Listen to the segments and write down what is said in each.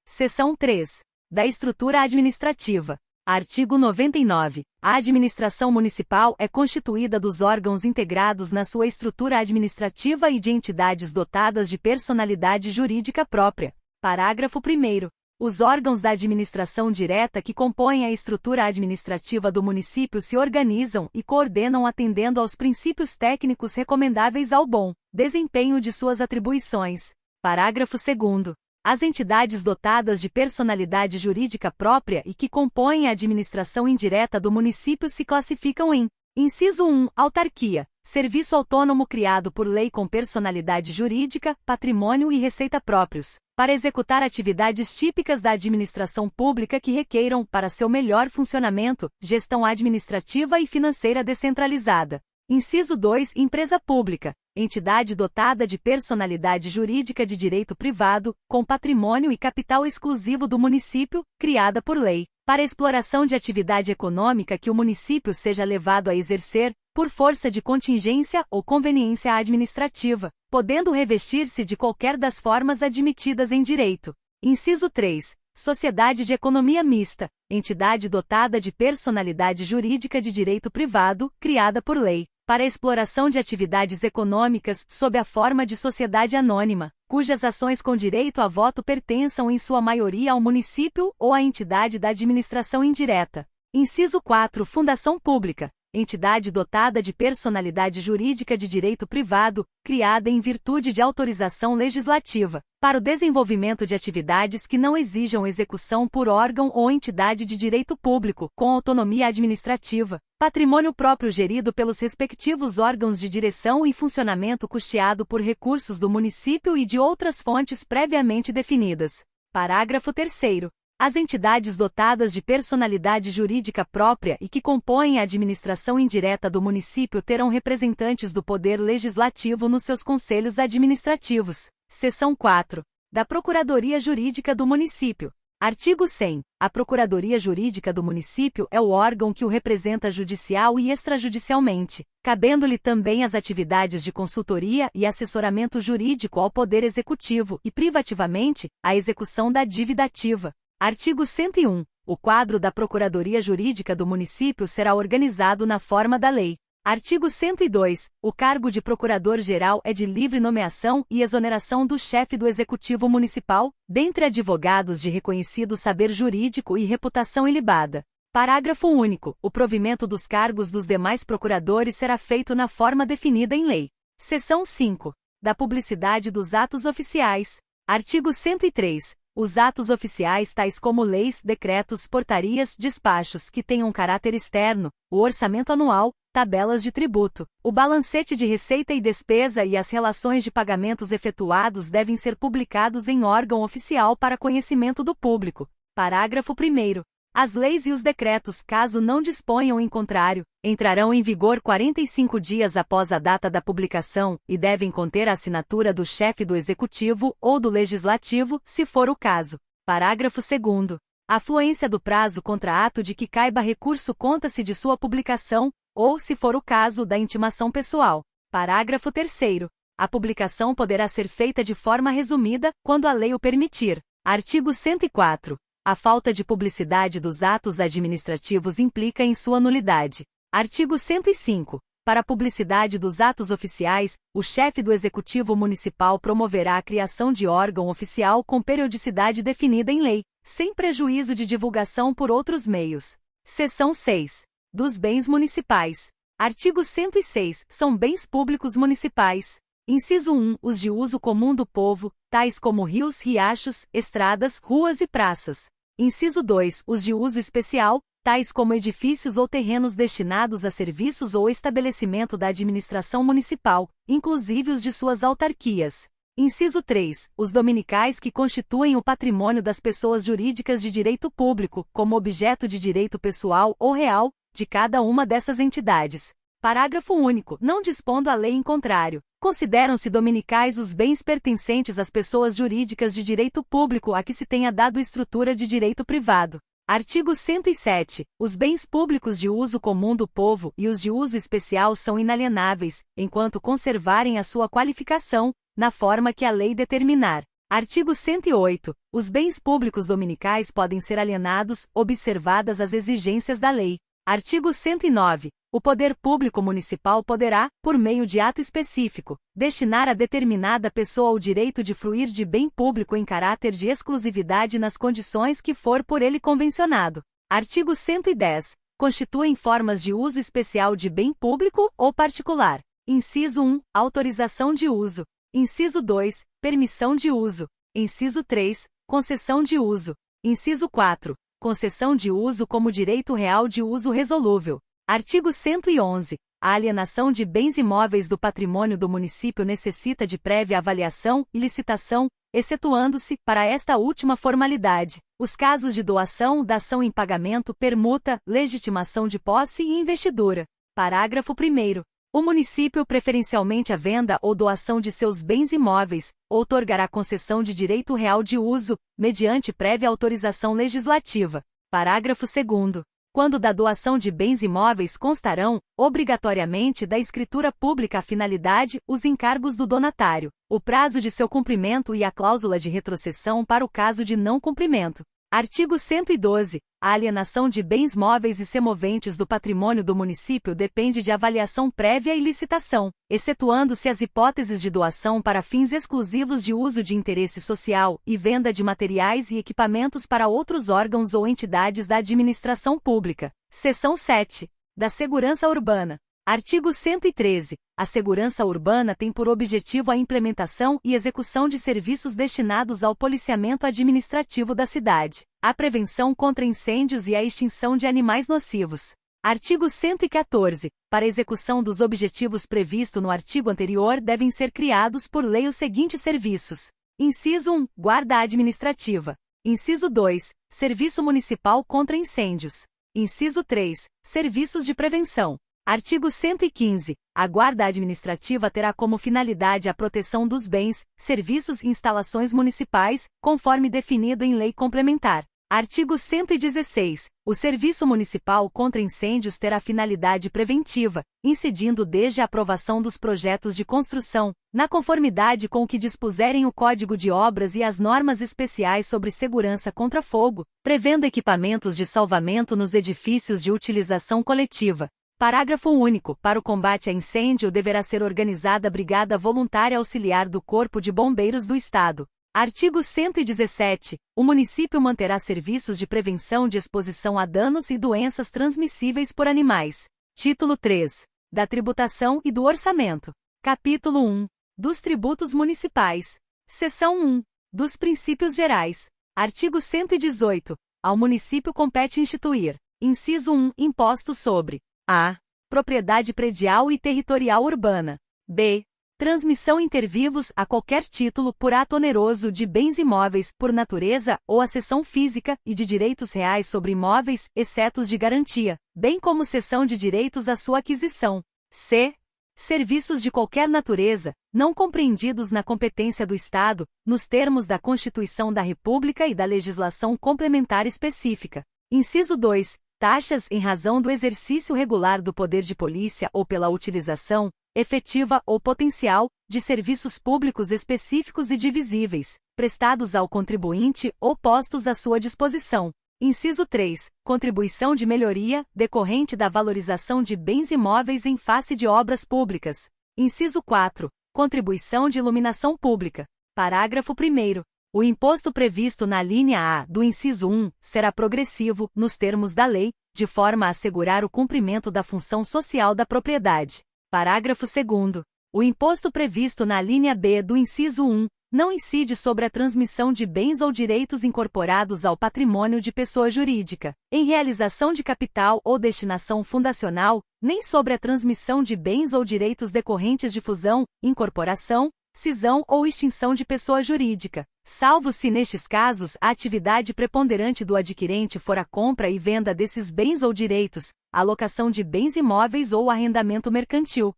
Seção 3. Da estrutura administrativa. Artigo 99. A administração municipal é constituída dos órgãos integrados na sua estrutura administrativa e de entidades dotadas de personalidade jurídica própria. Parágrafo 1º. Os órgãos da administração direta que compõem a estrutura administrativa do município se organizam e coordenam atendendo aos princípios técnicos recomendáveis ao bom desempenho de suas atribuições. Parágrafo 2º. As entidades dotadas de personalidade jurídica própria e que compõem a administração indireta do município se classificam em: inciso 1, autarquia, serviço autônomo criado por lei com personalidade jurídica, patrimônio e receita próprios, para executar atividades típicas da administração pública que requeiram, para seu melhor funcionamento, gestão administrativa e financeira descentralizada. Inciso 2, empresa pública, entidade dotada de personalidade jurídica de direito privado, com patrimônio e capital exclusivo do município, criada por lei, para exploração de atividade econômica que o município seja levado a exercer, por força de contingência ou conveniência administrativa, podendo revestir-se de qualquer das formas admitidas em direito. Inciso 3. Sociedade de economia mista, entidade dotada de personalidade jurídica de direito privado, criada por lei, para a exploração de atividades econômicas sob a forma de sociedade anônima, cujas ações com direito a voto pertençam em sua maioria ao município ou à entidade da administração indireta. Inciso 4. Fundação pública, entidade dotada de personalidade jurídica de direito privado, criada em virtude de autorização legislativa, para o desenvolvimento de atividades que não exijam execução por órgão ou entidade de direito público, com autonomia administrativa, patrimônio próprio gerido pelos respectivos órgãos de direção e funcionamento custeado por recursos do município e de outras fontes previamente definidas. Parágrafo 3º. As entidades dotadas de personalidade jurídica própria e que compõem a administração indireta do município terão representantes do Poder Legislativo nos seus conselhos administrativos. Seção 4. Da Procuradoria Jurídica do Município. Artigo 100. A Procuradoria Jurídica do Município é o órgão que o representa judicial e extrajudicialmente, cabendo-lhe também as atividades de consultoria e assessoramento jurídico ao Poder Executivo e, privativamente, a execução da dívida ativa. Artigo 101. O quadro da Procuradoria Jurídica do Município será organizado na forma da lei. Artigo 102. O cargo de Procurador-Geral é de livre nomeação e exoneração do chefe do Executivo Municipal, dentre advogados de reconhecido saber jurídico e reputação ilibada. Parágrafo único. O provimento dos cargos dos demais procuradores será feito na forma definida em lei. Seção 5. Da publicidade dos atos oficiais. Artigo 103. Os atos oficiais tais como leis, decretos, portarias, despachos que tenham caráter externo, o orçamento anual, tabelas de tributo, o balancete de receita e despesa e as relações de pagamentos efetuados devem ser publicados em órgão oficial para conhecimento do público. Parágrafo 1º. As leis e os decretos, caso não disponham em contrário, entrarão em vigor 45 dias após a data da publicação e devem conter a assinatura do chefe do Executivo ou do Legislativo, se for o caso. Parágrafo 2º. A fluência do prazo contra ato de que caiba recurso conta-se de sua publicação, ou, se for o caso, da intimação pessoal. Parágrafo 3º. A publicação poderá ser feita de forma resumida, quando a lei o permitir. Artigo 104. A falta de publicidade dos atos administrativos implica em sua nulidade. Artigo 105. Para a publicidade dos atos oficiais, o chefe do Executivo Municipal promoverá a criação de órgão oficial com periodicidade definida em lei, sem prejuízo de divulgação por outros meios. Seção 6. Dos bens municipais. Artigo 106. São bens públicos municipais. Inciso 1. Os de uso comum do povo, tais como rios, riachos, estradas, ruas e praças. Inciso 2. Os de uso especial, tais como edifícios ou terrenos destinados a serviços ou estabelecimento da administração municipal, inclusive os de suas autarquias. Inciso 3. Os dominicais que constituem o patrimônio das pessoas jurídicas de direito público, como objeto de direito pessoal ou real, de cada uma dessas entidades. Parágrafo único. Não dispondo a lei em contrário, consideram-se dominicais os bens pertencentes às pessoas jurídicas de direito público a que se tenha dado estrutura de direito privado. Artigo 107. Os bens públicos de uso comum do povo e os de uso especial são inalienáveis, enquanto conservarem a sua qualificação, na forma que a lei determinar. Artigo 108. Os bens públicos dominicais podem ser alienados, observadas as exigências da lei. Artigo 109. O poder público municipal poderá, por meio de ato específico, destinar a determinada pessoa o direito de fruir de bem público em caráter de exclusividade nas condições que for por ele convencionado. Artigo 110. Constituem formas de uso especial de bem público ou particular. Inciso 1. Autorização de uso. Inciso 2. Permissão de uso. Inciso 3. Concessão de uso. Inciso 4. Concessão de uso como direito real de uso resolúvel. Artigo 111. A alienação de bens imóveis do patrimônio do município necessita de prévia avaliação e licitação, excetuando-se, para esta última formalidade, os casos de doação, dação em pagamento, permuta, legitimação de posse e investidura. Parágrafo 1º. O município, preferencialmente a venda ou doação de seus bens imóveis, outorgará concessão de direito real de uso, mediante prévia autorização legislativa. Parágrafo 2º. Quando da doação de bens imóveis constarão, obrigatoriamente da escritura pública a finalidade, os encargos do donatário, o prazo de seu cumprimento e a cláusula de retrocessão para o caso de não cumprimento. Artigo 112. A alienação de bens móveis e semoventes do patrimônio do município depende de avaliação prévia e licitação, excetuando-se as hipóteses de doação para fins exclusivos de uso de interesse social e venda de materiais e equipamentos para outros órgãos ou entidades da administração pública. Seção 7. Da Segurança Urbana. Artigo 113. A segurança urbana tem por objetivo a implementação e execução de serviços destinados ao policiamento administrativo da cidade, a prevenção contra incêndios e a extinção de animais nocivos. Artigo 114. Para execução dos objetivos previstos no artigo anterior devem ser criados por lei os seguintes serviços. Inciso 1. Guarda Administrativa. Inciso 2. Serviço Municipal contra Incêndios. Inciso 3. Serviços de Prevenção. Artigo 115. A Guarda Administrativa terá como finalidade a proteção dos bens, serviços e instalações municipais, conforme definido em lei complementar. Artigo 116. O Serviço Municipal contra Incêndios terá finalidade preventiva, incidindo desde a aprovação dos projetos de construção, na conformidade com o que dispuserem o Código de Obras e as normas especiais sobre segurança contra fogo, prevendo equipamentos de salvamento nos edifícios de utilização coletiva. Parágrafo único. Para o combate a incêndio deverá ser organizada a Brigada Voluntária Auxiliar do Corpo de Bombeiros do Estado. Artigo 117. O município manterá serviços de prevenção de exposição a danos e doenças transmissíveis por animais. Título 3. Da Tributação e do Orçamento. Capítulo 1. Dos Tributos Municipais. Seção 1. Dos Princípios Gerais. Artigo 118. Ao município compete instituir. Inciso 1. Impostos sobre a. Propriedade predial e territorial urbana. B. Transmissão inter vivos a qualquer título por ato oneroso de bens imóveis, por natureza, ou a cessão física, e de direitos reais sobre imóveis, exceto os de garantia, bem como cessão de direitos à sua aquisição. C. Serviços de qualquer natureza, não compreendidos na competência do Estado, nos termos da Constituição da República e da legislação complementar específica. Inciso 2. Taxas em razão do exercício regular do poder de polícia ou pela utilização, efetiva ou potencial, de serviços públicos específicos e divisíveis, prestados ao contribuinte ou postos à sua disposição. Inciso 3. Contribuição de melhoria, decorrente da valorização de bens imóveis em face de obras públicas. Inciso 4. Contribuição de iluminação pública. Parágrafo 1º. O imposto previsto na linha A do inciso 1 será progressivo, nos termos da lei, de forma a assegurar o cumprimento da função social da propriedade. Parágrafo 2º. O imposto previsto na linha B do inciso 1 não incide sobre a transmissão de bens ou direitos incorporados ao patrimônio de pessoa jurídica, em realização de capital ou destinação fundacional, nem sobre a transmissão de bens ou direitos decorrentes de fusão, incorporação, cisão ou extinção de pessoa jurídica, salvo se nestes casos a atividade preponderante do adquirente for a compra e venda desses bens ou direitos, alocação de bens imóveis ou arrendamento mercantil.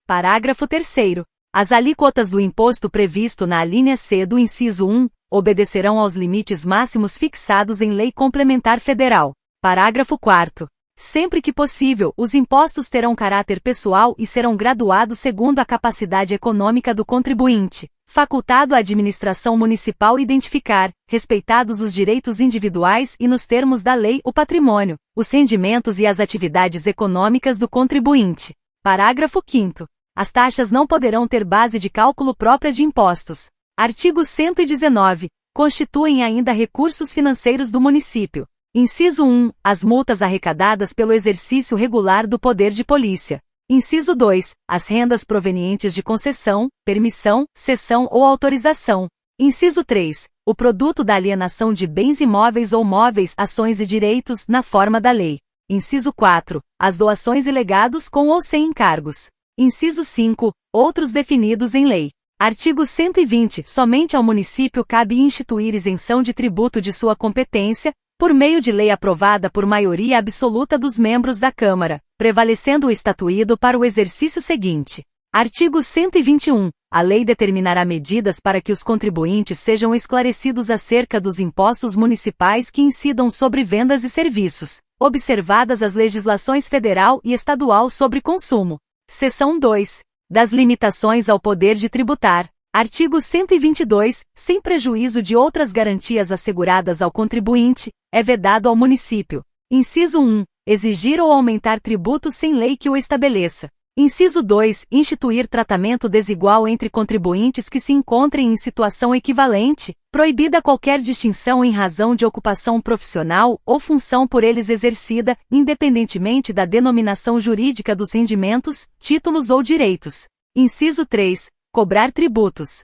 Parágrafo 3º. As alíquotas do imposto previsto na alínea C do inciso 1 obedecerão aos limites máximos fixados em lei complementar federal. Parágrafo 4º. Sempre que possível, os impostos terão caráter pessoal e serão graduados segundo a capacidade econômica do contribuinte, facultado à administração municipal identificar, respeitados os direitos individuais e nos termos da lei, o patrimônio, os rendimentos e as atividades econômicas do contribuinte. Parágrafo 5º. As taxas não poderão ter base de cálculo própria de impostos. Artigo 119. Constituem ainda recursos financeiros do município. Inciso 1. As multas arrecadadas pelo exercício regular do poder de polícia. Inciso 2. As rendas provenientes de concessão, permissão, cessão ou autorização. Inciso 3. O produto da alienação de bens imóveis ou móveis, ações e direitos, na forma da lei. Inciso 4. As doações e legados com ou sem encargos. Inciso 5. Outros definidos em lei. Artigo 120. Somente ao município cabe instituir isenção de tributo de sua competência, por meio de lei aprovada por maioria absoluta dos membros da Câmara, prevalecendo o estatuído para o exercício seguinte. Artigo 121. A lei determinará medidas para que os contribuintes sejam esclarecidos acerca dos impostos municipais que incidam sobre vendas e serviços, observadas as legislações federal e estadual sobre consumo. Seção 2. Das limitações ao poder de tributar. Artigo 122. Sem prejuízo de outras garantias asseguradas ao contribuinte, é vedado ao município. Inciso 1. Exigir ou aumentar tributo sem lei que o estabeleça. Inciso 2. Instituir tratamento desigual entre contribuintes que se encontrem em situação equivalente, proibida qualquer distinção em razão de ocupação profissional ou função por eles exercida, independentemente da denominação jurídica dos rendimentos, títulos ou direitos. Inciso 3. Cobrar tributos.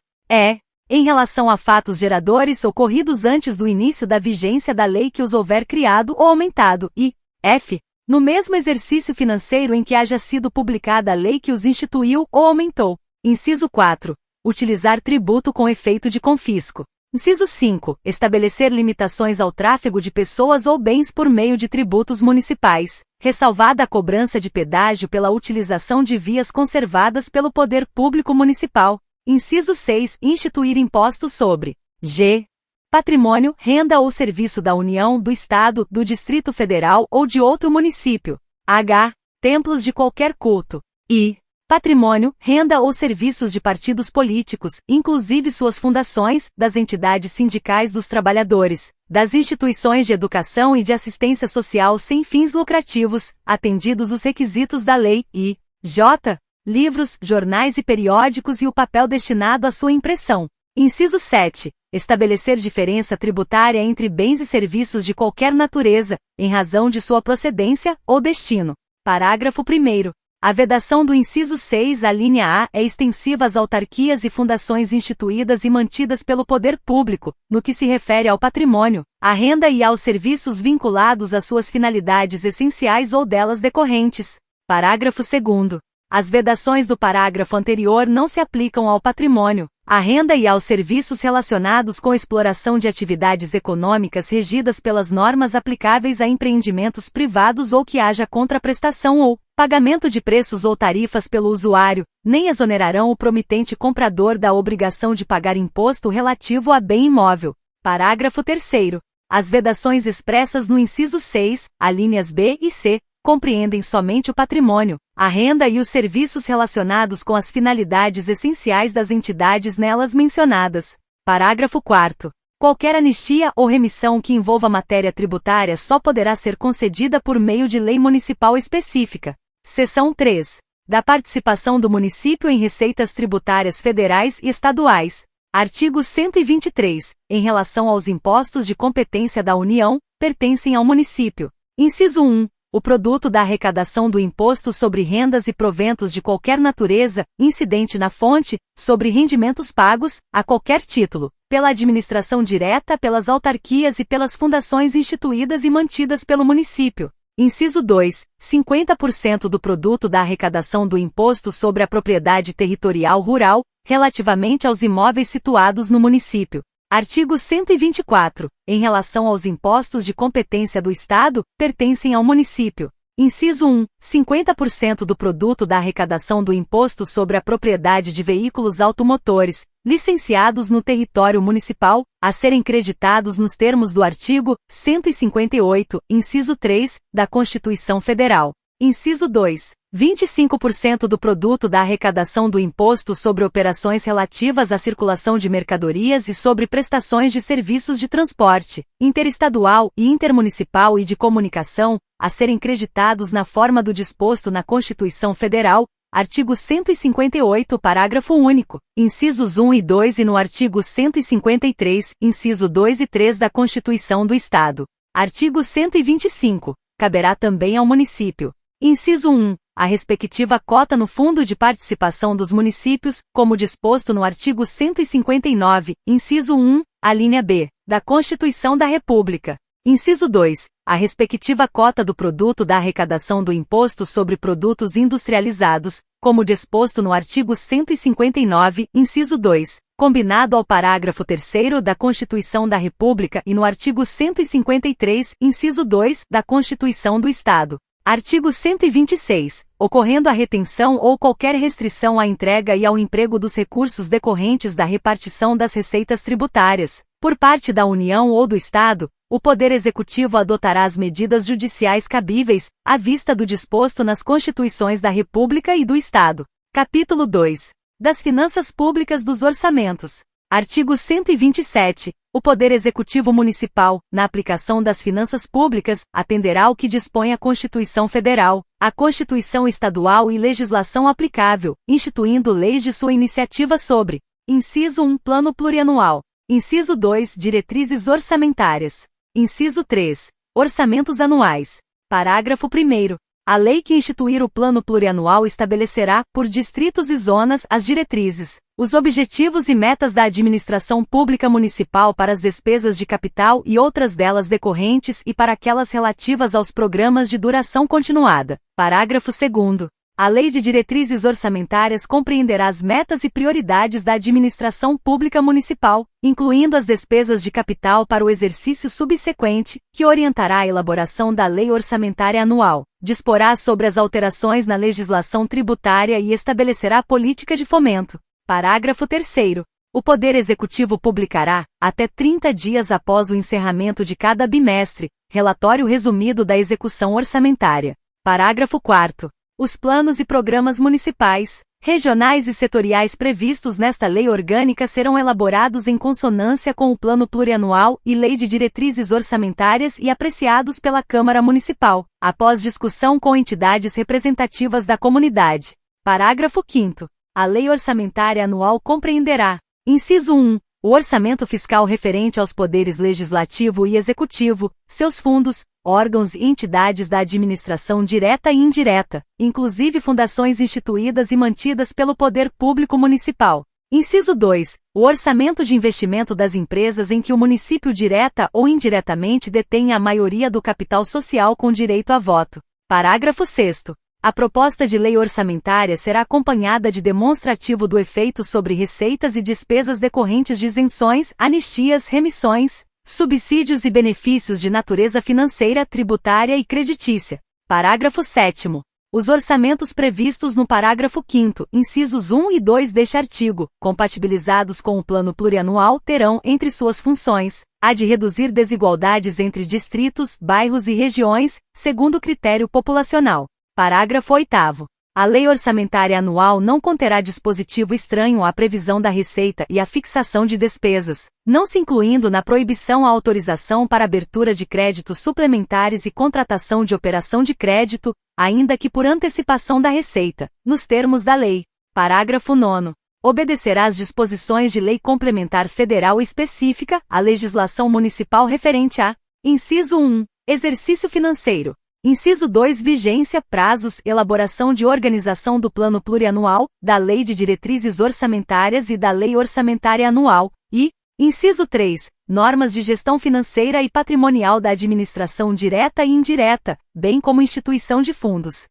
Em relação a fatos geradores ocorridos antes do início da vigência da lei que os houver criado ou aumentado e f. No mesmo exercício financeiro em que haja sido publicada a lei que os instituiu ou aumentou. Inciso 4. Utilizar tributo com efeito de confisco. Inciso 5. Estabelecer limitações ao tráfego de pessoas ou bens por meio de tributos municipais, ressalvada a cobrança de pedágio pela utilização de vias conservadas pelo poder público municipal. Inciso 6. Instituir impostos sobre g. Patrimônio, renda ou serviço da União, do Estado, do Distrito Federal ou de outro município. H. Templos de qualquer culto. I. Patrimônio, renda ou serviços de partidos políticos, inclusive suas fundações, das entidades sindicais dos trabalhadores, das instituições de educação e de assistência social sem fins lucrativos, atendidos os requisitos da lei. I. J. Livros, jornais e periódicos e o papel destinado à sua impressão. Inciso 7. Estabelecer diferença tributária entre bens e serviços de qualquer natureza, em razão de sua procedência ou destino. Parágrafo 1º. A vedação do inciso 6, a linha A, é extensiva às autarquias e fundações instituídas e mantidas pelo poder público, no que se refere ao patrimônio, à renda e aos serviços vinculados às suas finalidades essenciais ou delas decorrentes. Parágrafo 2º. As vedações do parágrafo anterior não se aplicam ao patrimônio, à renda e aos serviços relacionados com exploração de atividades econômicas regidas pelas normas aplicáveis a empreendimentos privados ou que haja contraprestação ou pagamento de preços ou tarifas pelo usuário, nem exonerarão o promitente comprador da obrigação de pagar imposto relativo a bem imóvel. Parágrafo 3º. As vedações expressas no inciso 6, alíneas B e C, compreendem somente o patrimônio, a renda e os serviços relacionados com as finalidades essenciais das entidades nelas mencionadas. Parágrafo 4º. Qualquer anistia ou remissão que envolva matéria tributária só poderá ser concedida por meio de lei municipal específica. Seção 3. Da participação do município em receitas tributárias federais e estaduais. Artigo 123. Em relação aos impostos de competência da União, pertencem ao município. Inciso 1. O produto da arrecadação do imposto sobre rendas e proventos de qualquer natureza, incidente na fonte, sobre rendimentos pagos, a qualquer título, pela administração direta, pelas autarquias e pelas fundações instituídas e mantidas pelo município. Inciso 2. 50% do produto da arrecadação do imposto sobre a propriedade territorial rural, relativamente aos imóveis situados no município. Artigo 124. Em relação aos impostos de competência do Estado, pertencem ao município. Inciso 1. 50% do produto da arrecadação do imposto sobre a propriedade de veículos automotores, licenciados no território municipal, a serem creditados nos termos do artigo 158, inciso 3, da Constituição Federal. Inciso 2. 25% do produto da arrecadação do Imposto sobre Operações relativas à circulação de mercadorias e sobre prestações de serviços de transporte, interestadual e intermunicipal e de comunicação, a serem creditados na forma do disposto na Constituição Federal, artigo 158, parágrafo único, incisos 1 e 2 e no artigo 153, inciso 2 e 3 da Constituição do Estado. Artigo 125. Caberá também ao município. Inciso 1. A respectiva cota no Fundo de Participação dos Municípios, como disposto no artigo 159, inciso 1, a linha B, da Constituição da República. Inciso 2. A respectiva cota do produto da arrecadação do Imposto sobre Produtos Industrializados, como disposto no artigo 159, inciso 2, combinado ao parágrafo 3º da Constituição da República e no artigo 153, inciso 2, da Constituição do Estado. Artigo 126. Ocorrendo a retenção ou qualquer restrição à entrega e ao emprego dos recursos decorrentes da repartição das receitas tributárias, por parte da União ou do Estado, o Poder Executivo adotará as medidas judiciais cabíveis, à vista do disposto nas Constituições da República e do Estado. Capítulo 2. Das Finanças Públicas dos Orçamentos. Artigo 127. O Poder Executivo Municipal, na aplicação das finanças públicas, atenderá ao que dispõe a Constituição Federal, a Constituição Estadual e legislação aplicável, instituindo leis de sua iniciativa sobre: inciso 1. Plano Plurianual. Inciso 2. Diretrizes orçamentárias. Inciso 3. Orçamentos anuais. Parágrafo 1º. A lei que instituir o Plano Plurianual estabelecerá, por distritos e zonas, as diretrizes, os objetivos e metas da administração pública municipal para as despesas de capital e outras delas decorrentes e para aquelas relativas aos programas de duração continuada. Parágrafo 2º. A Lei de Diretrizes Orçamentárias compreenderá as metas e prioridades da administração pública municipal, incluindo as despesas de capital para o exercício subsequente, que orientará a elaboração da Lei Orçamentária Anual, disporá sobre as alterações na legislação tributária e estabelecerá política de fomento. Parágrafo 3º. O Poder Executivo publicará, até 30 dias após o encerramento de cada bimestre, relatório resumido da execução orçamentária. Parágrafo 4º. Os planos e programas municipais, regionais e setoriais previstos nesta lei orgânica serão elaborados em consonância com o Plano Plurianual e Lei de Diretrizes Orçamentárias e apreciados pela Câmara Municipal, após discussão com entidades representativas da comunidade. Parágrafo 5º. A Lei Orçamentária Anual compreenderá: inciso 1. O orçamento fiscal referente aos poderes legislativo e executivo, seus fundos, órgãos e entidades da administração direta e indireta, inclusive fundações instituídas e mantidas pelo Poder Público Municipal. Inciso 2. O orçamento de investimento das empresas em que o município direta ou indiretamente detenha a maioria do capital social com direito a voto. Parágrafo 6º. A proposta de lei orçamentária será acompanhada de demonstrativo do efeito sobre receitas e despesas decorrentes de isenções, anistias, remissões, subsídios e benefícios de natureza financeira, tributária e creditícia. Parágrafo 7º. Os orçamentos previstos no parágrafo 5º, incisos 1 e 2 deste artigo, compatibilizados com o Plano Plurianual, terão, entre suas funções, a de reduzir desigualdades entre distritos, bairros e regiões, segundo critério populacional. Parágrafo 8º. A Lei Orçamentária Anual não conterá dispositivo estranho à previsão da receita e à fixação de despesas, não se incluindo na proibição a autorização para abertura de créditos suplementares e contratação de operação de crédito, ainda que por antecipação da receita, nos termos da lei. Parágrafo 9º. Obedecerá às disposições de lei complementar federal específica, a legislação municipal referente a: inciso 1. Exercício financeiro. Inciso 2. Vigência, prazos, elaboração de organização do Plano Plurianual, da Lei de Diretrizes Orçamentárias e da Lei Orçamentária Anual, e, inciso 3. Normas de gestão financeira e patrimonial da administração direta e indireta, bem como instituição de fundos.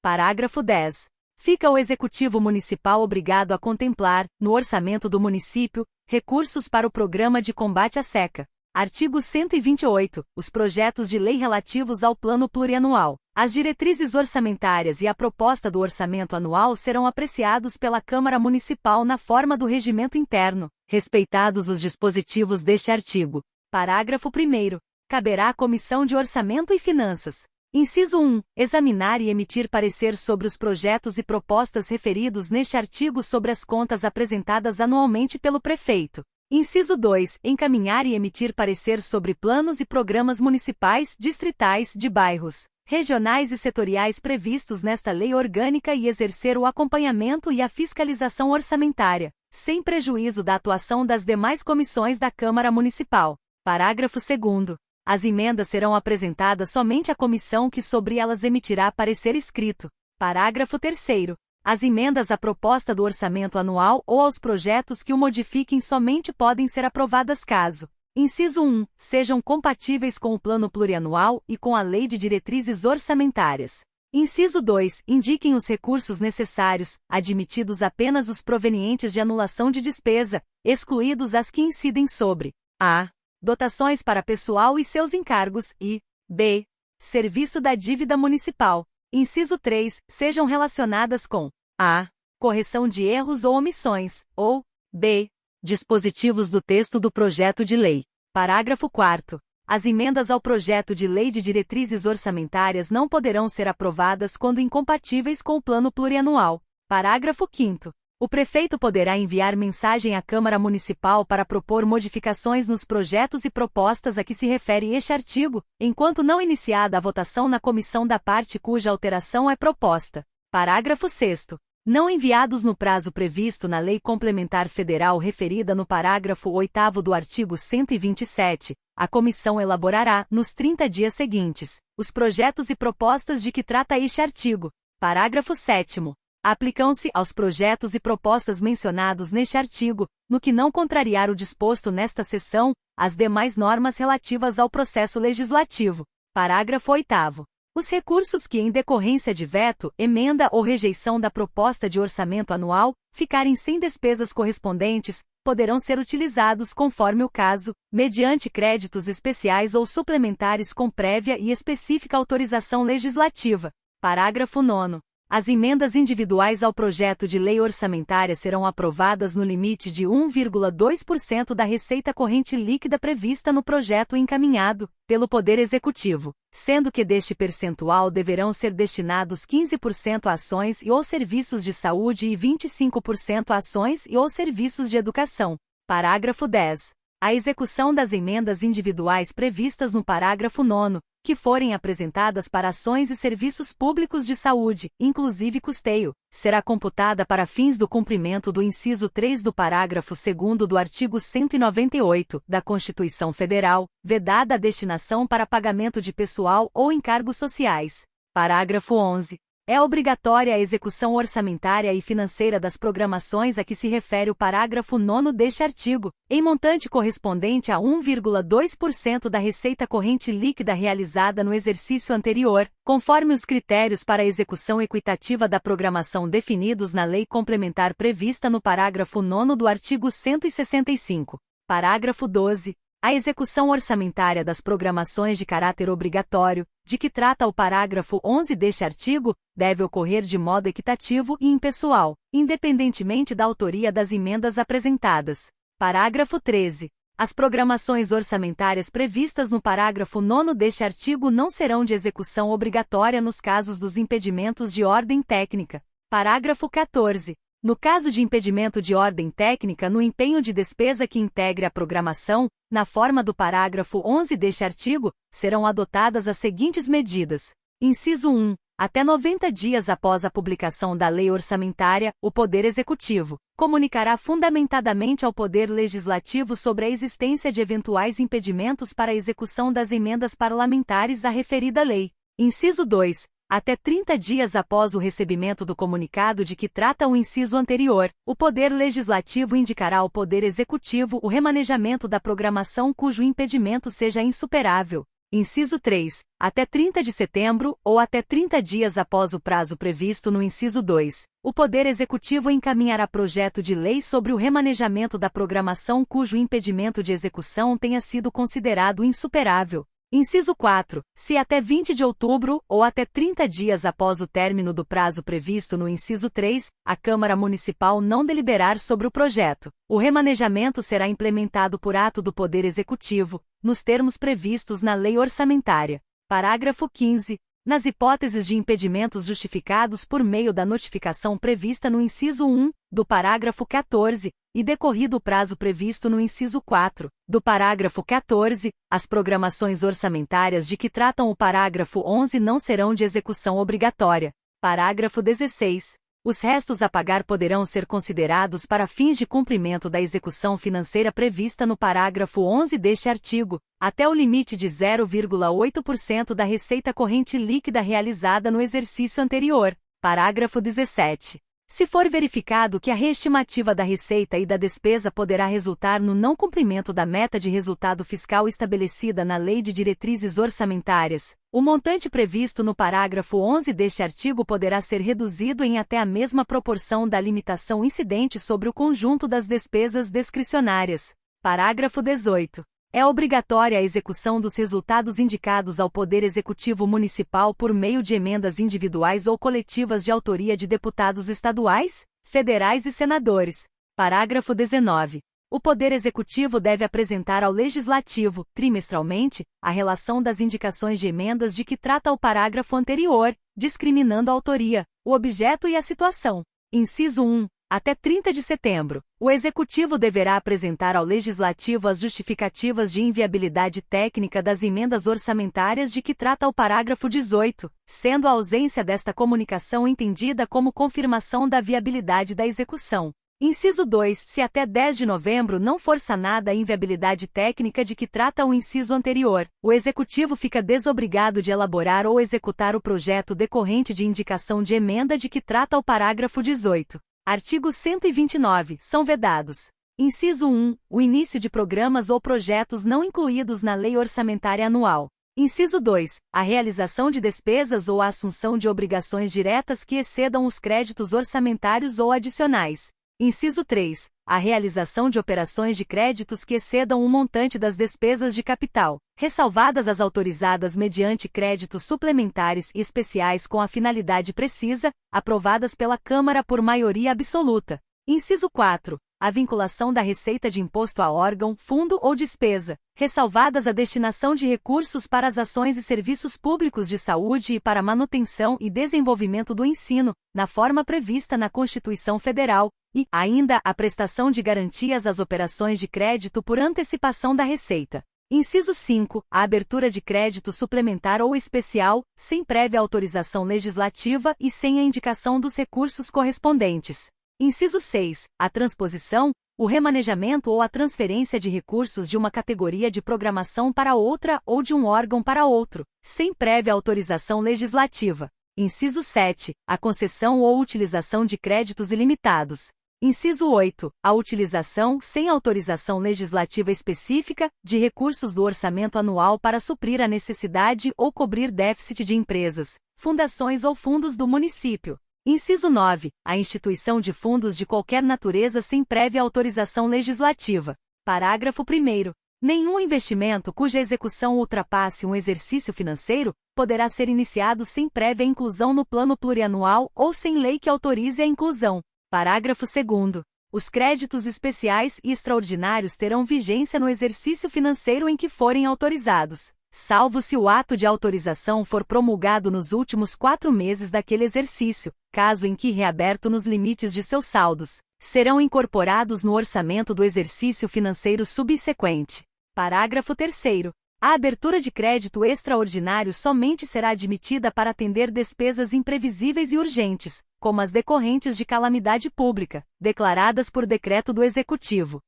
Parágrafo 10. Fica o Executivo Municipal obrigado a contemplar, no orçamento do município, recursos para o Programa de Combate à Seca. Artigo 128. Os projetos de lei relativos ao Plano Plurianual, as diretrizes orçamentárias e a proposta do orçamento anual serão apreciados pela Câmara Municipal na forma do regimento interno, respeitados os dispositivos deste artigo. Parágrafo 1º. Caberá à Comissão de Orçamento e Finanças, Inciso 1. Examinar e emitir parecer sobre os projetos e propostas referidos neste artigo sobre as contas apresentadas anualmente pelo prefeito. Inciso 2. Encaminhar e emitir parecer sobre planos e programas municipais, distritais, de bairros, regionais e setoriais previstos nesta lei orgânica e exercer o acompanhamento e a fiscalização orçamentária, sem prejuízo da atuação das demais comissões da Câmara Municipal. Parágrafo 2º. As emendas serão apresentadas somente à comissão que sobre elas emitirá parecer escrito. Parágrafo 3º. As emendas à proposta do orçamento anual ou aos projetos que o modifiquem somente podem ser aprovadas caso: inciso 1. Sejam compatíveis com o Plano Plurianual e com a Lei de Diretrizes Orçamentárias. Inciso 2. Indiquem os recursos necessários, admitidos apenas os provenientes de anulação de despesa, excluídos as que incidem sobre a. Dotações para pessoal e seus encargos e b. Serviço da dívida municipal. Inciso 3. Sejam relacionadas com a. Correção de erros ou omissões, ou b. Dispositivos do texto do projeto de lei. Parágrafo 4º. As emendas ao projeto de lei de diretrizes orçamentárias não poderão ser aprovadas quando incompatíveis com o Plano Plurianual. Parágrafo 5º. O prefeito poderá enviar mensagem à Câmara Municipal para propor modificações nos projetos e propostas a que se refere este artigo, enquanto não iniciada a votação na comissão da parte cuja alteração é proposta. Parágrafo 6º. Não enviados no prazo previsto na Lei Complementar Federal referida no parágrafo 8º do artigo 127, a comissão elaborará, nos 30 dias seguintes, os projetos e propostas de que trata este artigo. Parágrafo 7º. Aplicam-se aos projetos e propostas mencionados neste artigo, no que não contrariar o disposto nesta seção, as demais normas relativas ao processo legislativo. Parágrafo 8º. Os recursos que, em decorrência de veto, emenda ou rejeição da proposta de orçamento anual, ficarem sem despesas correspondentes, poderão ser utilizados conforme o caso, mediante créditos especiais ou suplementares com prévia e específica autorização legislativa. Parágrafo 9º. As emendas individuais ao projeto de lei orçamentária serão aprovadas no limite de 1,2% da receita corrente líquida prevista no projeto encaminhado pelo Poder Executivo, sendo que deste percentual deverão ser destinados 15% a ações e ou serviços de saúde e 25% a ações e ou serviços de educação. Parágrafo 10. A execução das emendas individuais previstas no parágrafo 9º, que forem apresentadas para ações e serviços públicos de saúde, inclusive custeio, será computada para fins do cumprimento do inciso 3 do parágrafo 2º do artigo 198 da Constituição Federal, vedada a destinação para pagamento de pessoal ou encargos sociais. Parágrafo 11. É obrigatória a execução orçamentária e financeira das programações a que se refere o parágrafo 9º deste artigo, em montante correspondente a 1,2% da receita corrente líquida realizada no exercício anterior, conforme os critérios para a execução equitativa da programação definidos na lei complementar prevista no parágrafo 9º do artigo 165. Parágrafo 12. A execução orçamentária das programações de caráter obrigatório, de que trata o parágrafo 11 deste artigo, deve ocorrer de modo equitativo e impessoal, independentemente da autoria das emendas apresentadas. Parágrafo 13. As programações orçamentárias previstas no parágrafo 9º deste artigo não serão de execução obrigatória nos casos dos impedimentos de ordem técnica. Parágrafo 14. No caso de impedimento de ordem técnica no empenho de despesa que integre a programação, na forma do parágrafo 11 deste artigo, serão adotadas as seguintes medidas. Inciso 1. Até 90 dias após a publicação da lei orçamentária, o Poder Executivo comunicará fundamentadamente ao Poder Legislativo sobre a existência de eventuais impedimentos para a execução das emendas parlamentares à referida lei. Inciso 2. Até 30 dias após o recebimento do comunicado de que trata o inciso anterior, o Poder Legislativo indicará ao Poder Executivo o remanejamento da programação cujo impedimento seja insuperável. Inciso 3. Até 30 de setembro, ou até 30 dias após o prazo previsto no inciso 2, o Poder Executivo encaminhará projeto de lei sobre o remanejamento da programação cujo impedimento de execução tenha sido considerado insuperável. Inciso 4. Se até 20 de outubro, ou até 30 dias após o término do prazo previsto no inciso 3, a Câmara Municipal não deliberar sobre o projeto, o remanejamento será implementado por ato do Poder Executivo, nos termos previstos na Lei Orçamentária. Parágrafo 15. Nas hipóteses de impedimentos justificados por meio da notificação prevista no inciso 1, do parágrafo 14, e decorrido o prazo previsto no inciso 4, do parágrafo 14, as programações orçamentárias de que tratam o parágrafo 11 não serão de execução obrigatória. Parágrafo 16. Os restos a pagar poderão ser considerados para fins de cumprimento da execução financeira prevista no parágrafo 11 deste artigo, até o limite de 0,8% da receita corrente líquida realizada no exercício anterior. Parágrafo 17. Se for verificado que a reestimativa da receita e da despesa poderá resultar no não cumprimento da meta de resultado fiscal estabelecida na Lei de Diretrizes Orçamentárias, o montante previsto no parágrafo 11 deste artigo poderá ser reduzido em até a mesma proporção da limitação incidente sobre o conjunto das despesas discricionárias. Parágrafo 18. É obrigatória a execução dos resultados indicados ao Poder Executivo Municipal por meio de emendas individuais ou coletivas de autoria de deputados estaduais, federais e senadores. Parágrafo 19. O Poder Executivo deve apresentar ao Legislativo, trimestralmente, a relação das indicações de emendas de que trata o parágrafo anterior, discriminando a autoria, o objeto e a situação. Inciso 1. Até 30 de setembro, o Executivo deverá apresentar ao Legislativo as justificativas de inviabilidade técnica das emendas orçamentárias de que trata o parágrafo 18, sendo a ausência desta comunicação entendida como confirmação da viabilidade da execução. Inciso 2. Se até 10 de novembro não for sanada a inviabilidade técnica de que trata o inciso anterior, o Executivo fica desobrigado de elaborar ou executar o projeto decorrente de indicação de emenda de que trata o parágrafo 18. Artigo 129. São vedados. Inciso 1. O início de programas ou projetos não incluídos na Lei Orçamentária Anual. Inciso 2. A realização de despesas ou a assunção de obrigações diretas que excedam os créditos orçamentários ou adicionais. Inciso 3. A realização de operações de créditos que excedam o montante das despesas de capital, ressalvadas as autorizadas mediante créditos suplementares e especiais com a finalidade precisa, aprovadas pela Câmara por maioria absoluta. Inciso 4. A vinculação da receita de imposto a órgão, fundo ou despesa, ressalvadas a destinação de recursos para as ações e serviços públicos de saúde e para a manutenção e desenvolvimento do ensino, na forma prevista na Constituição Federal, e, ainda, a prestação de garantias às operações de crédito por antecipação da receita. Inciso 5. A abertura de crédito suplementar ou especial, sem prévia autorização legislativa e sem a indicação dos recursos correspondentes. Inciso 6. A transposição, o remanejamento ou a transferência de recursos de uma categoria de programação para outra ou de um órgão para outro, sem prévia autorização legislativa. Inciso 7. A concessão ou utilização de créditos ilimitados. Inciso 8. A utilização, sem autorização legislativa específica, de recursos do orçamento anual para suprir a necessidade ou cobrir déficit de empresas, fundações ou fundos do município. Inciso 9. A instituição de fundos de qualquer natureza sem prévia autorização legislativa. Parágrafo 1º. Nenhum investimento cuja execução ultrapasse um exercício financeiro poderá ser iniciado sem prévia inclusão no plano plurianual ou sem lei que autorize a inclusão. Parágrafo 2º. Os créditos especiais e extraordinários terão vigência no exercício financeiro em que forem autorizados, salvo se o ato de autorização for promulgado nos últimos 4 meses daquele exercício, caso em que reaberto nos limites de seus saldos, serão incorporados no orçamento do exercício financeiro subsequente. Parágrafo 3º. A abertura de crédito extraordinário somente será admitida para atender despesas imprevisíveis e urgentes, como as decorrentes de calamidade pública, declaradas por decreto do Executivo.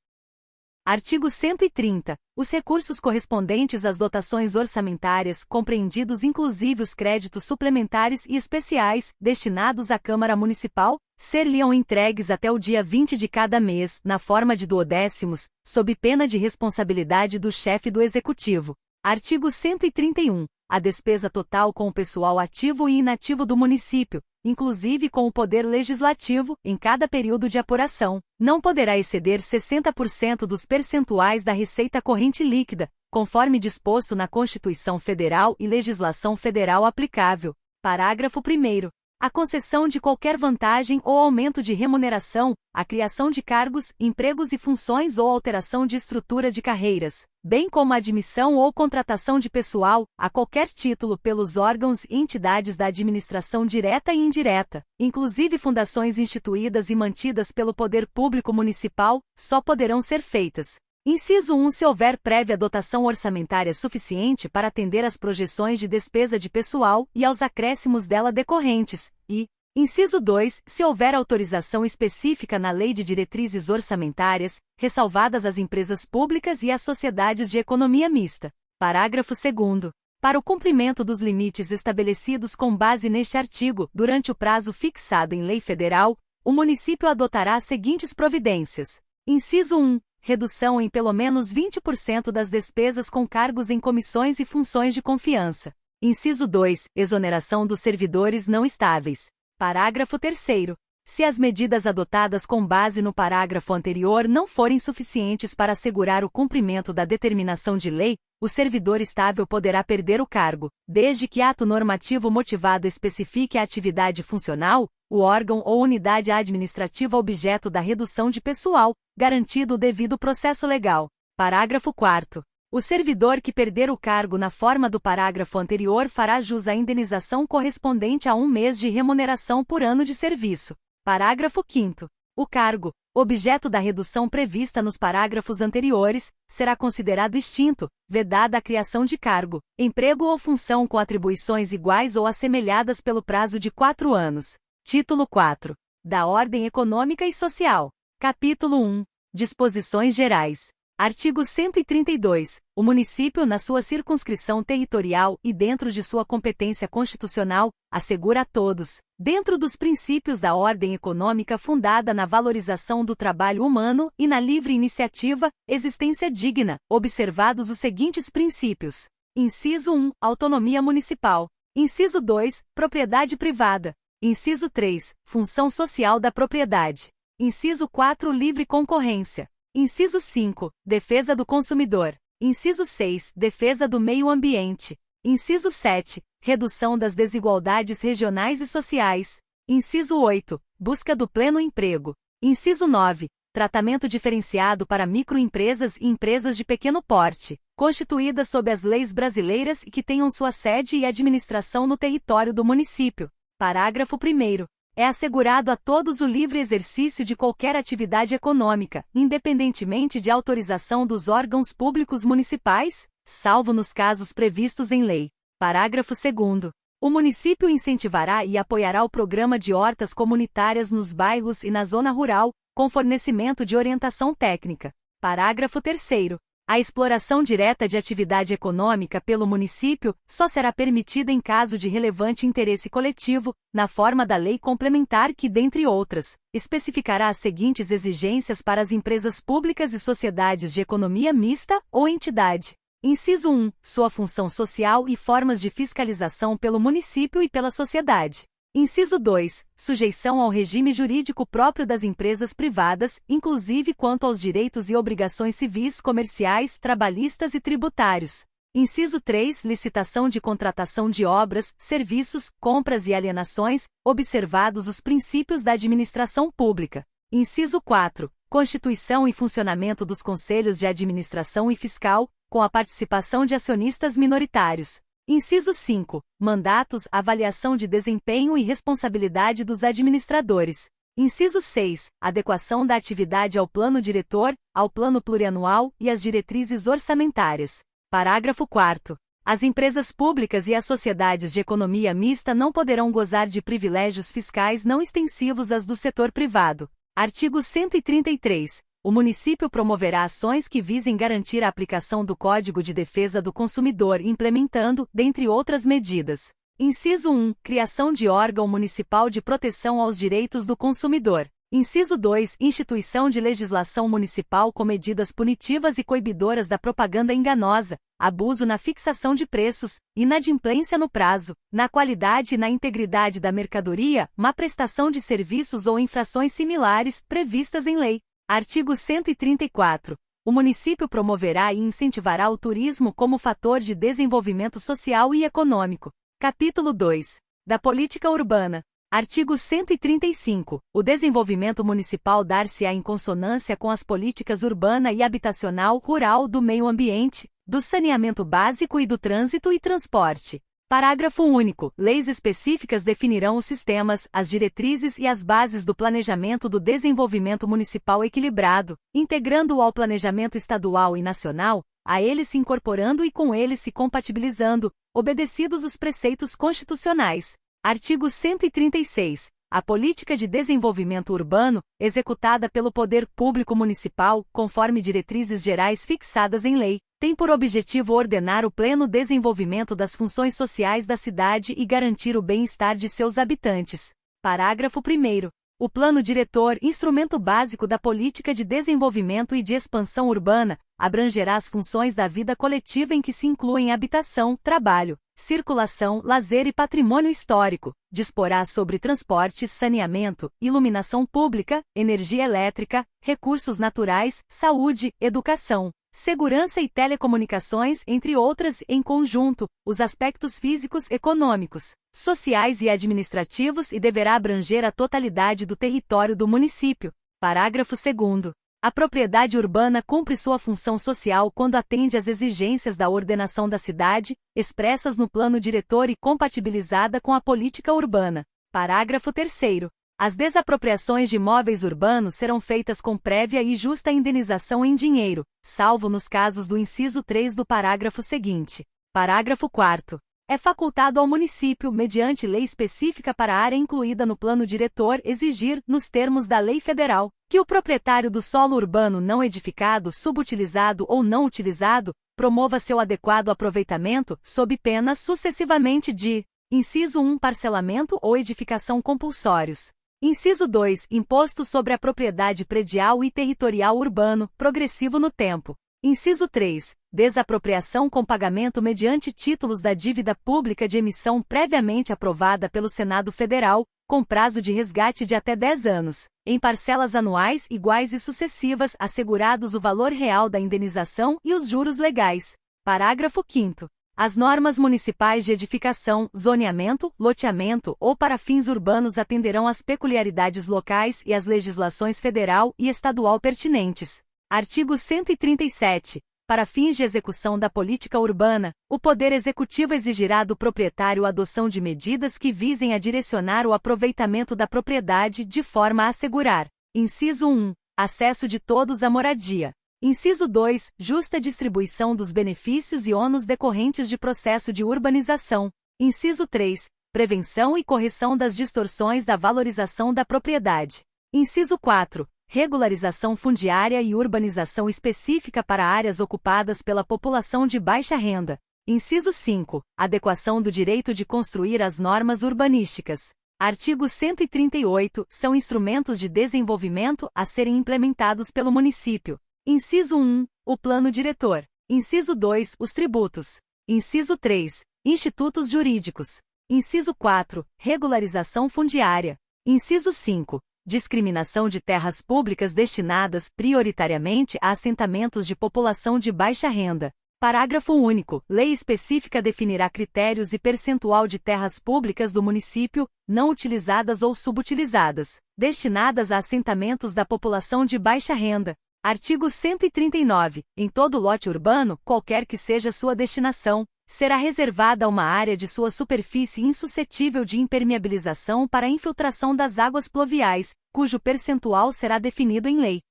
Artigo 130. Os recursos correspondentes às dotações orçamentárias, compreendidos inclusive os créditos suplementares e especiais, destinados à Câmara Municipal, ser-lhe-ão entregues até o dia 20 de cada mês, na forma de duodécimos, sob pena de responsabilidade do chefe do Executivo. Artigo 131. A despesa total com o pessoal ativo e inativo do município, inclusive com o Poder Legislativo, em cada período de apuração, não poderá exceder 60% dos percentuais da receita corrente líquida, conforme disposto na Constituição Federal e legislação federal aplicável. Parágrafo 1º. A concessão de qualquer vantagem ou aumento de remuneração, a criação de cargos, empregos e funções ou alteração de estrutura de carreiras, bem como a admissão ou contratação de pessoal, a qualquer título pelos órgãos e entidades da administração direta e indireta, inclusive fundações instituídas e mantidas pelo poder público municipal, só poderão ser feitas. Inciso 1. Se houver prévia dotação orçamentária suficiente para atender às projeções de despesa de pessoal e aos acréscimos dela decorrentes, e, inciso 2. Se houver autorização específica na Lei de Diretrizes Orçamentárias, ressalvadas as empresas públicas e as sociedades de economia mista. Parágrafo 2º. Para o cumprimento dos limites estabelecidos com base neste artigo, durante o prazo fixado em lei federal, o município adotará as seguintes providências. Inciso 1. Redução em pelo menos 20% das despesas com cargos em comissões e funções de confiança. Inciso 2. Exoneração dos servidores não estáveis. Parágrafo 3º. Se as medidas adotadas com base no parágrafo anterior não forem suficientes para assegurar o cumprimento da determinação de lei, o servidor estável poderá perder o cargo, desde que ato normativo motivado especifique a atividade funcional, o órgão ou unidade administrativa objeto da redução de pessoal, garantido o devido processo legal. Parágrafo 4º. O servidor que perder o cargo na forma do parágrafo anterior fará jus à indenização correspondente a 1 mês de remuneração por ano de serviço. Parágrafo 5º. O cargo, objeto da redução prevista nos parágrafos anteriores, será considerado extinto, vedada a criação de cargo, emprego ou função com atribuições iguais ou assemelhadas pelo prazo de 4 anos. Título 4. Da Ordem Econômica e Social. Capítulo 1. Disposições Gerais. Artigo 132. O município, na sua circunscrição territorial e dentro de sua competência constitucional, assegura a todos, dentro dos princípios da ordem econômica fundada na valorização do trabalho humano e na livre iniciativa, existência digna, observados os seguintes princípios. Inciso 1. Autonomia municipal. Inciso 2. Propriedade privada. Inciso 3. Função social da propriedade. Inciso 4. Livre concorrência. Inciso 5. Defesa do consumidor. Inciso 6. Defesa do meio ambiente. Inciso 7. Redução das desigualdades regionais e sociais. Inciso 8. Busca do pleno emprego. Inciso 9. Tratamento diferenciado para microempresas e empresas de pequeno porte, constituídas sob as leis brasileiras e que tenham sua sede e administração no território do município. Parágrafo 1º. É assegurado a todos o livre exercício de qualquer atividade econômica, independentemente de autorização dos órgãos públicos municipais, salvo nos casos previstos em lei. Parágrafo 2º. O município incentivará e apoiará o programa de hortas comunitárias nos bairros e na zona rural, com fornecimento de orientação técnica. Parágrafo 3º. A exploração direta de atividade econômica pelo município só será permitida em caso de relevante interesse coletivo, na forma da lei complementar que, dentre outras, especificará as seguintes exigências para as empresas públicas e sociedades de economia mista ou entidade. Inciso 1. Sua função social e formas de fiscalização pelo município e pela sociedade. Inciso 2. Sujeição ao regime jurídico próprio das empresas privadas, inclusive quanto aos direitos e obrigações civis, comerciais, trabalhistas e tributários. Inciso 3. Licitação de contratação de obras, serviços, compras e alienações, observados os princípios da administração pública. Inciso 4. Constituição e funcionamento dos conselhos de administração e fiscal, com a participação de acionistas minoritários. Inciso 5. Mandatos, avaliação de desempenho e responsabilidade dos administradores. Inciso 6. Adequação da atividade ao plano diretor, ao plano plurianual e às diretrizes orçamentárias. Parágrafo 4º. As empresas públicas e as sociedades de economia mista não poderão gozar de privilégios fiscais não extensivos às do setor privado. Artigo 133. O município promoverá ações que visem garantir a aplicação do Código de Defesa do Consumidor, implementando, dentre outras medidas. Inciso 1. Criação de órgão municipal de proteção aos direitos do consumidor. Inciso 2. Instituição de legislação municipal com medidas punitivas e coibidoras da propaganda enganosa, abuso na fixação de preços, inadimplência no prazo, na qualidade e na integridade da mercadoria, má prestação de serviços ou infrações similares, previstas em lei. Artigo 134. O município promoverá e incentivará o turismo como fator de desenvolvimento social e econômico. Capítulo 2. Da Política Urbana. Artigo 135. O desenvolvimento municipal dar-se-á em consonância com as políticas urbana e habitacional, rural, do meio ambiente, do saneamento básico e do trânsito e transporte. Parágrafo único. Leis específicas definirão os sistemas, as diretrizes e as bases do planejamento do desenvolvimento municipal equilibrado, integrando-o ao planejamento estadual e nacional, a ele se incorporando e com ele se compatibilizando, obedecidos os preceitos constitucionais. Artigo 136. A política de desenvolvimento urbano, executada pelo poder público municipal, conforme diretrizes gerais fixadas em lei, tem por objetivo ordenar o pleno desenvolvimento das funções sociais da cidade e garantir o bem-estar de seus habitantes. Parágrafo 1º. O Plano Diretor, instrumento básico da política de desenvolvimento e de expansão urbana, abrangerá as funções da vida coletiva em que se incluem habitação, trabalho, circulação, lazer e patrimônio histórico, disporá sobre transportes, saneamento, iluminação pública, energia elétrica, recursos naturais, saúde, educação, segurança e telecomunicações, entre outras, em conjunto, os aspectos físicos, econômicos, sociais e administrativos e deverá abranger a totalidade do território do município. Parágrafo 2º. A propriedade urbana cumpre sua função social quando atende às exigências da ordenação da cidade, expressas no plano diretor e compatibilizada com a política urbana. Parágrafo 3º. As desapropriações de imóveis urbanos serão feitas com prévia e justa indenização em dinheiro, salvo nos casos do inciso 3 do parágrafo seguinte. Parágrafo 4º. É facultado ao município, mediante lei específica para a área incluída no plano diretor, exigir, nos termos da lei federal, que o proprietário do solo urbano não edificado, subutilizado ou não utilizado, promova seu adequado aproveitamento, sob pena sucessivamente de: inciso 1, parcelamento ou edificação compulsórios. Inciso 2, imposto sobre a propriedade predial e territorial urbano, progressivo no tempo. Inciso 3, desapropriação com pagamento mediante títulos da dívida pública de emissão previamente aprovada pelo Senado Federal, com prazo de resgate de até 10 anos, em parcelas anuais iguais e sucessivas, assegurados o valor real da indenização e os juros legais. Parágrafo 5º. As normas municipais de edificação, zoneamento, loteamento ou para fins urbanos atenderão às peculiaridades locais e às legislações federal e estadual pertinentes. Artigo 137. Para fins de execução da política urbana, o Poder Executivo exigirá do proprietário a adoção de medidas que visem a direcionar o aproveitamento da propriedade de forma a assegurar: inciso 1, acesso de todos à moradia. Inciso 2, justa distribuição dos benefícios e ônus decorrentes de processo de urbanização. Inciso 3, prevenção e correção das distorções da valorização da propriedade. Inciso 4, regularização fundiária e urbanização específica para áreas ocupadas pela população de baixa renda. Inciso 5, adequação do direito de construir às normas urbanísticas. Artigo 138, são instrumentos de desenvolvimento a serem implementados pelo município. Inciso 1, o plano diretor. Inciso 2, os tributos. Inciso 3, institutos jurídicos. Inciso 4, regularização fundiária. Inciso 5, discriminação de terras públicas destinadas prioritariamente a assentamentos de população de baixa renda. Parágrafo único. Lei específica definirá critérios e percentual de terras públicas do município, não utilizadas ou subutilizadas, destinadas a assentamentos da população de baixa renda. Artigo 139. Em todo lote urbano, qualquer que seja sua destinação, será reservada uma área de sua superfície insuscetível de impermeabilização para a infiltração das águas pluviais, cujo percentual será definido em lei.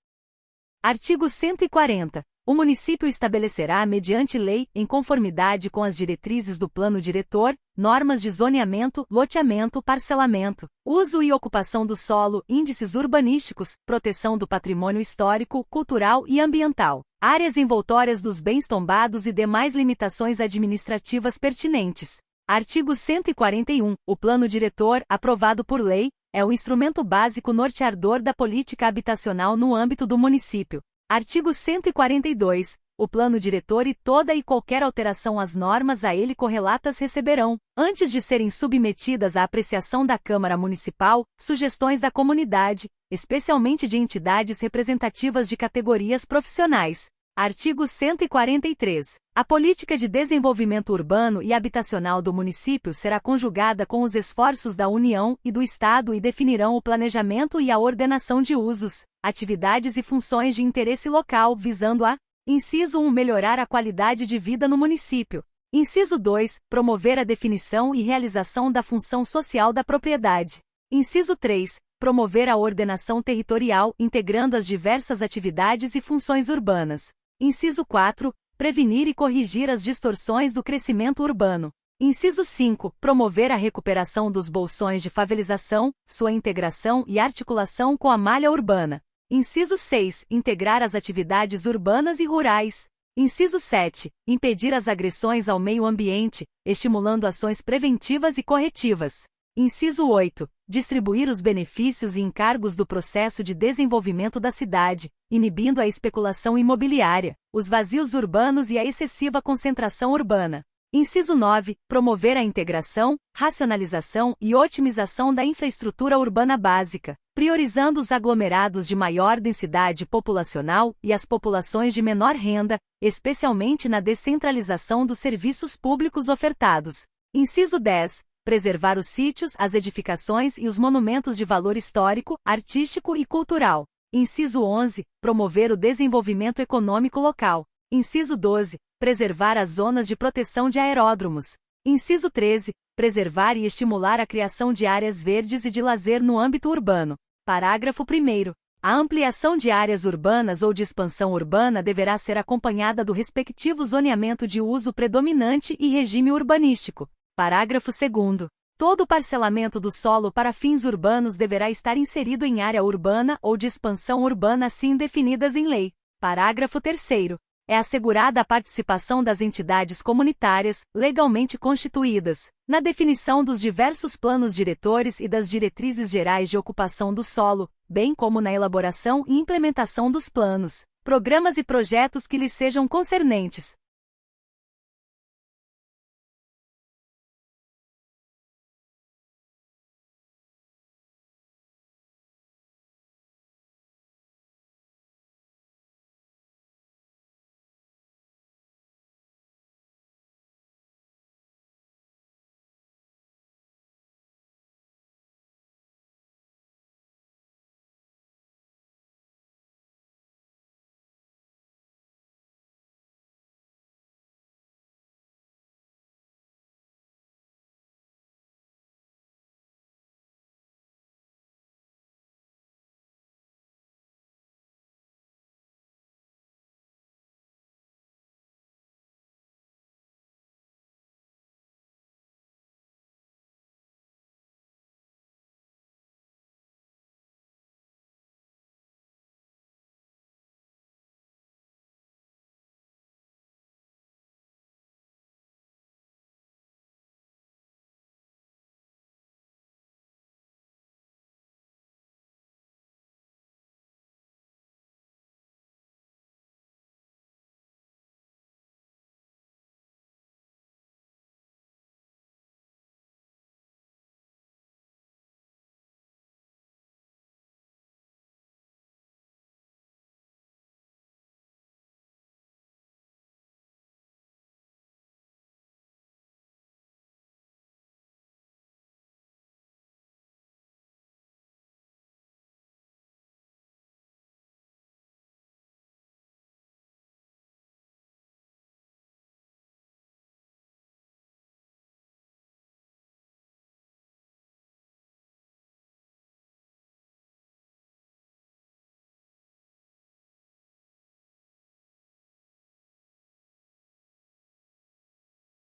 Artigo 140. O município estabelecerá, mediante lei, em conformidade com as diretrizes do plano diretor, normas de zoneamento, loteamento, parcelamento, uso e ocupação do solo, índices urbanísticos, proteção do patrimônio histórico, cultural e ambiental, áreas envoltórias dos bens tombados e demais limitações administrativas pertinentes. Artigo 141. O plano diretor, aprovado por lei, é o instrumento básico norteador da política habitacional no âmbito do município. Artigo 142. O plano diretor e toda e qualquer alteração às normas a ele correlatas receberão, antes de serem submetidas à apreciação da Câmara Municipal, sugestões da comunidade, especialmente de entidades representativas de categorias profissionais. Artigo 143. A política de desenvolvimento urbano e habitacional do município será conjugada com os esforços da União e do Estado e definirão o planejamento e a ordenação de usos, atividades e funções de interesse local visando a: inciso 1, melhorar a qualidade de vida no município. Inciso 2, promover a definição e realização da função social da propriedade. Inciso 3, promover a ordenação territorial, integrando as diversas atividades e funções urbanas. Inciso 4, prevenir e corrigir as distorções do crescimento urbano. Inciso 5, promover a recuperação dos bolsões de favelização, sua integração e articulação com a malha urbana. Inciso 6, integrar as atividades urbanas e rurais. Inciso 7, impedir as agressões ao meio ambiente, estimulando ações preventivas e corretivas. Inciso 8, distribuir os benefícios e encargos do processo de desenvolvimento da cidade, inibindo a especulação imobiliária, os vazios urbanos e a excessiva concentração urbana. Inciso 9, promover a integração, racionalização e otimização da infraestrutura urbana básica, priorizando os aglomerados de maior densidade populacional e as populações de menor renda, especialmente na descentralização dos serviços públicos ofertados. Inciso 10, preservar os sítios, as edificações e os monumentos de valor histórico, artístico e cultural. Inciso 11, promover o desenvolvimento econômico local. Inciso 12, preservar as zonas de proteção de aeródromos. Inciso 13, preservar e estimular a criação de áreas verdes e de lazer no âmbito urbano. Parágrafo 1º. A ampliação de áreas urbanas ou de expansão urbana deverá ser acompanhada do respectivo zoneamento de uso predominante e regime urbanístico. Parágrafo 2º. Todo parcelamento do solo para fins urbanos deverá estar inserido em área urbana ou de expansão urbana assim definidas em lei. Parágrafo 3º. É assegurada a participação das entidades comunitárias, legalmente constituídas, na definição dos diversos planos diretores e das diretrizes gerais de ocupação do solo, bem como na elaboração e implementação dos planos, programas e projetos que lhes sejam concernentes.